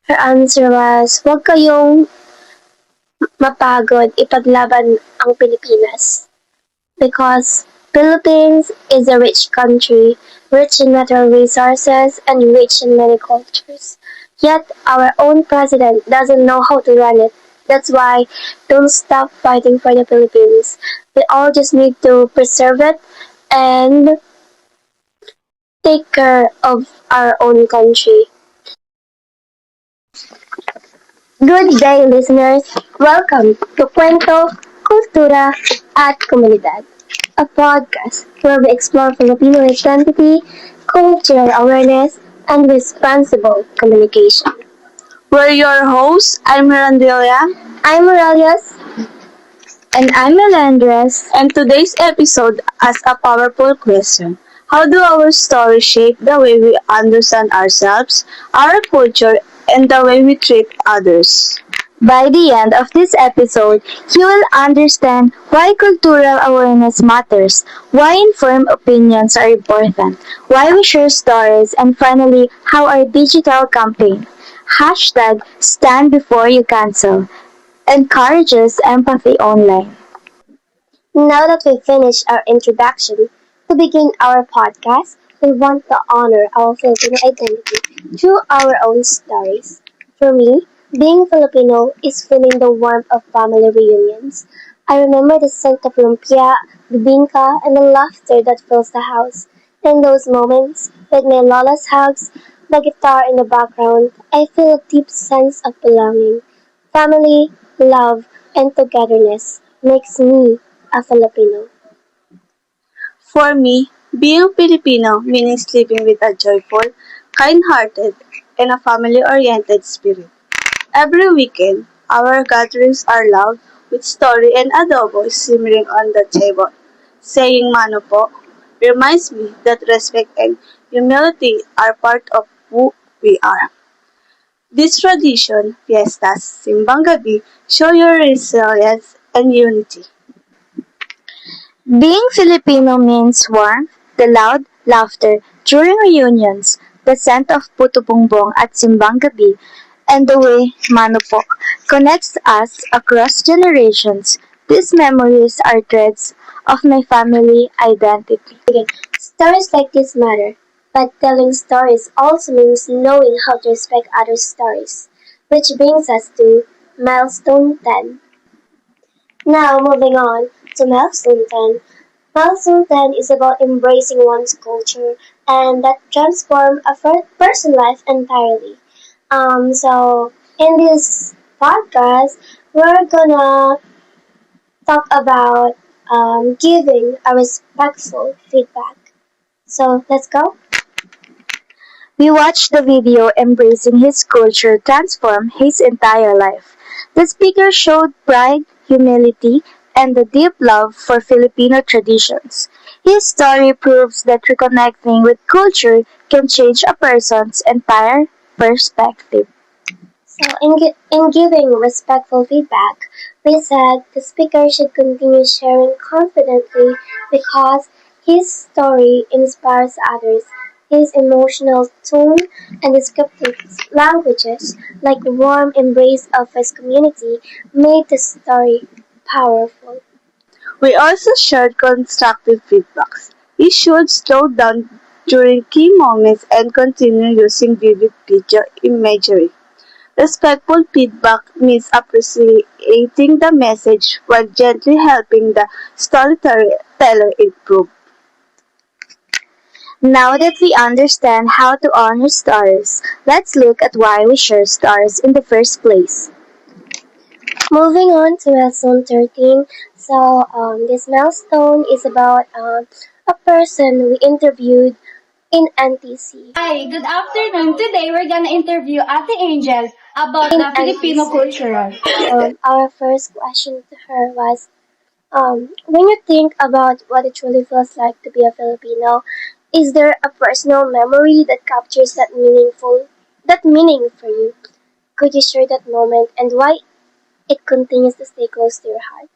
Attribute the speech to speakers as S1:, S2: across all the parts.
S1: Her answer was, "Huwag kayong mapagod ipaglaban ang Pilipinas." Because Philippines is a rich country, rich in natural resources and rich in many cultures. Yet our own president doesn't know how to run it. That's why don't stop fighting for the Philippines. We all just need to preserve it and take care of our own country. Good day, listeners. Welcome to Cuento, Cultura at Comunidad, a podcast where we explore Filipino identity, cultural awareness, and responsible communication.
S2: We're your hosts. I'm Mirandelia.
S1: I'm Aurelius.
S2: And I'm Melandres. And today's episode asks a powerful question. How do our stories shape the way we understand ourselves, our culture, and the way we treat others?
S1: By the end of this episode, you will understand why cultural awareness matters, why informed opinions are important, why we share stories, and finally, how our digital campaign, hashtag stand before you cancel, encourages empathy online. Now that we've finished our introduction, to begin our podcast, we want to honor our Filipino identity through our own stories. For me, being Filipino is feeling the warmth of family reunions. I remember the scent of lumpia, bibingka, and the laughter that fills the house. In those moments, with my lola's hugs, the guitar in the background, I feel a deep sense of belonging. Family, love, and togetherness makes me a Filipino.
S2: For me, being Filipino means living with a joyful, kind-hearted, and a family-oriented spirit. Every weekend, our gatherings are loud with story and adobo simmering on the table. Saying mano po reminds me that respect and humility are part of who we are. This tradition, fiestas, simbang gabi, show your resilience and unity.
S1: Being Filipino means warmth, the loud laughter during reunions, the scent of puto bongbong at simbang gabi, and the way manupok connects us across generations. These memories are threads of my family identity. Stories like this matter, but telling stories also means knowing how to respect others' stories, which brings us to milestone 10. Now, moving on to milestone 10. Milestone 10 is about embracing one's culture and that transform a person life entirely. So in this podcast, we're gonna talk about giving a respectful feedback. So let's go. We watched the video embracing his culture transform his entire life. The speaker showed pride, humility, and the deep love for Filipino traditions. His story proves that reconnecting with culture can change a person's entire perspective. So, in giving respectful feedback, we said the speaker should continue sharing confidently because his story inspires others. His emotional tone and descriptive languages, like the warm embrace of his community, made the story powerful.
S2: We also shared constructive feedbacks. He should slow down during key moments and continue using vivid video imagery. Respectful feedback means appreciating the message while gently helping the storyteller improve.
S1: Now that we understand how to honor stars, let's look at why we share stars in the first place. Moving on to milestone 13. This milestone is about a person we interviewed in NTC.
S3: Hi, good afternoon. Today we're gonna interview Ate Angel about
S1: In
S3: the Filipino
S1: NTC.
S3: cultural.
S1: Our first question to her was, when you think about what it truly feels like to be a Filipino, is there a personal memory that captures that meaning for you? Could you share that moment and why it continues to stay close to your heart?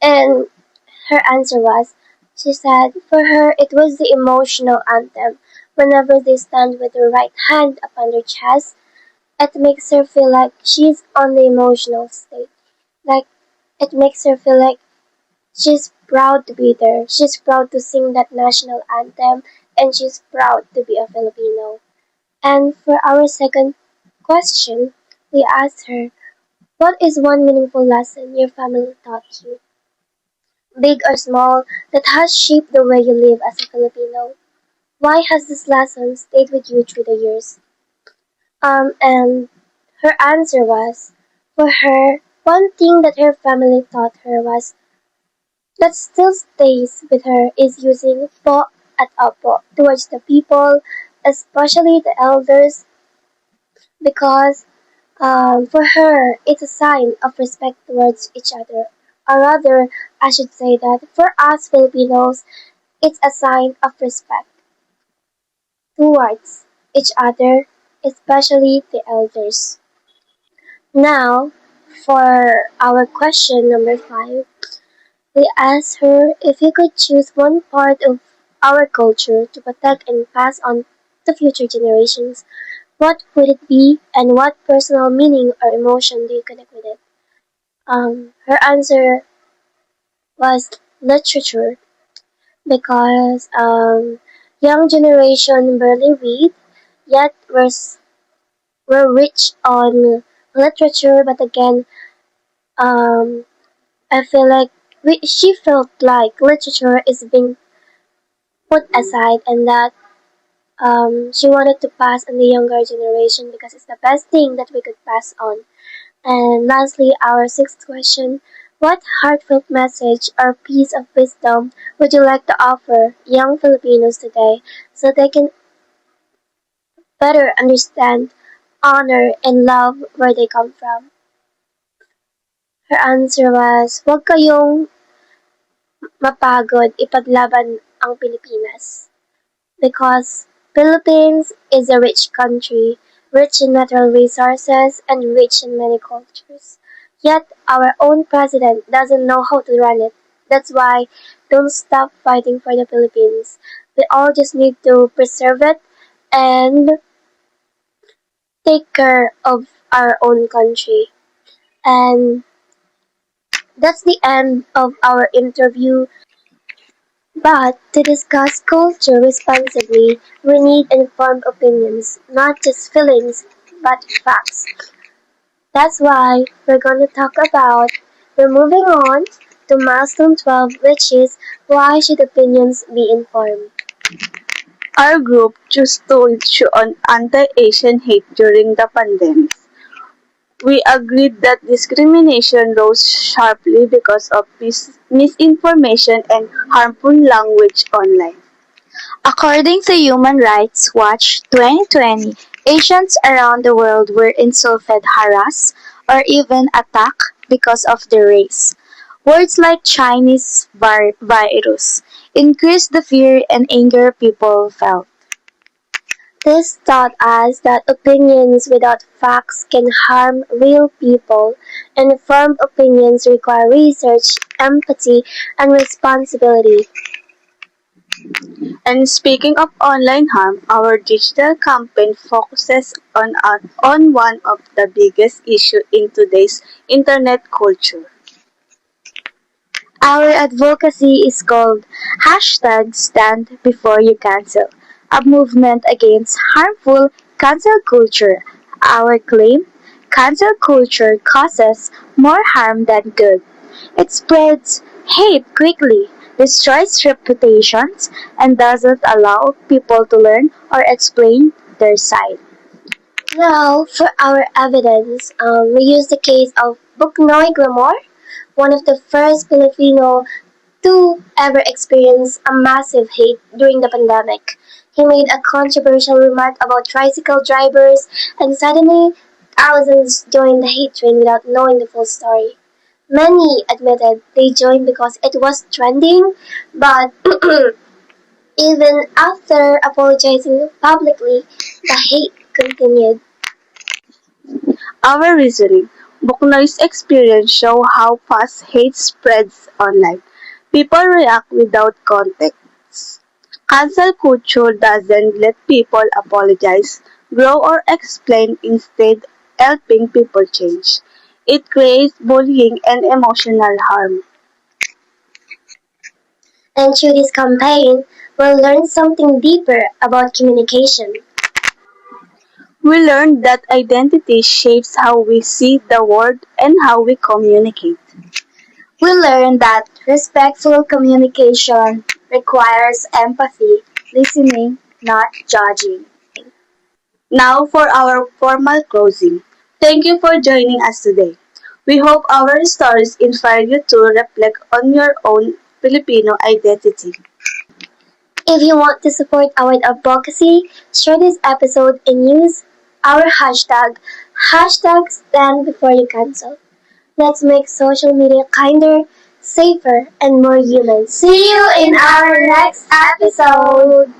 S1: And her answer was, she said, for her it was the emotional anthem. Whenever they stand with their right hand upon their chest,
S4: It makes her feel like she's on the emotional state. Like, it makes her feel like she's proud to be there. She's proud to sing that national anthem, and she's proud to be a Filipino. And for our second question, we asked her, what is one meaningful lesson your family taught you, big or small, that has shaped the way you live as a Filipino? Why has this lesson stayed with you through the years? And her answer was, for her, one thing that her family taught her was that still stays with her is using po at opo towards the people, especially the elders, because for her it's a sign of respect towards each other. Or rather, I should say that for us Filipinos, it's a sign of respect towards each other, especially the elders. Now, for our question number 5, we asked her if you could choose one part of our culture to protect and pass on to future generations, what would it be and what personal meaning or emotion do you connect with it? Her answer was literature because young generation barely read, yet we're rich on literature. But again, um, I feel like she felt like literature is being put aside and that she wanted to pass on the younger generation because it's the best thing that we could pass on. And lastly, our sixth question, what heartfelt message or piece of wisdom would you like to offer young Filipinos today so they can better understand, honor, and love where they come from? Her answer was, huwag kayong mapagod ipaglaban ang Pilipinas. Because Philippines is a rich country, rich in natural resources and rich in many cultures. Yet our own president doesn't know how to run it. That's why don't stop fighting for the Philippines. We all just need to preserve it and take care of our own country. And that's the end of our interview. But to discuss culture responsibly, we need informed opinions, not just feelings, but facts. That's why we're going to talk about, we're moving on to milestone 12, which is why should opinions be informed?
S2: Our group chose to issue on anti-Asian hate during the pandemic. We agreed that discrimination rose sharply because of misinformation and harmful language online.
S1: According to Human Rights Watch 2020, Asians around the world were insulted, harassed, or even attacked because of their race. Words like Chinese virus increased the fear and anger people felt.
S4: This taught us that opinions without facts can harm real people. Informed opinions require research, empathy, and responsibility.
S2: And speaking of online harm, our digital campaign focuses on one of the biggest issues in today's internet culture.
S1: Our advocacy is called hashtag Stand Before You Cancel, a movement against harmful cancel culture. Our claim, cancel culture causes more harm than good. It spreads hate quickly, destroys reputations, and doesn't allow people to learn or explain their side.
S4: Now, for our evidence, we use the case of Buknoy Glamour, one of the first Filipino to ever experience a massive hate during the pandemic. He made a controversial remark about tricycle drivers, and suddenly thousands joined the hate train without knowing the full story. Many admitted they joined because it was trending, but even after apologizing publicly, the hate continued.
S2: Our reasoning, Buknoy's experience show how fast hate spreads online. People react without context. Cancel culture doesn't let people apologize, grow or explain instead helping people change. It creates bullying and emotional harm.
S4: And through this campaign, we'll learn something deeper about communication.
S2: We learned that identity shapes how we see the world and how we communicate.
S1: We learned that respectful communication requires empathy, listening, not judging.
S2: Now for our formal closing. Thank you for joining us today. We hope our stories inspire you to reflect on your own Filipino identity.
S4: If you want to support our advocacy, share this episode and use our hashtag stand before you cancel. Let's make social media kinder, safer, and more human. See you in our next episode!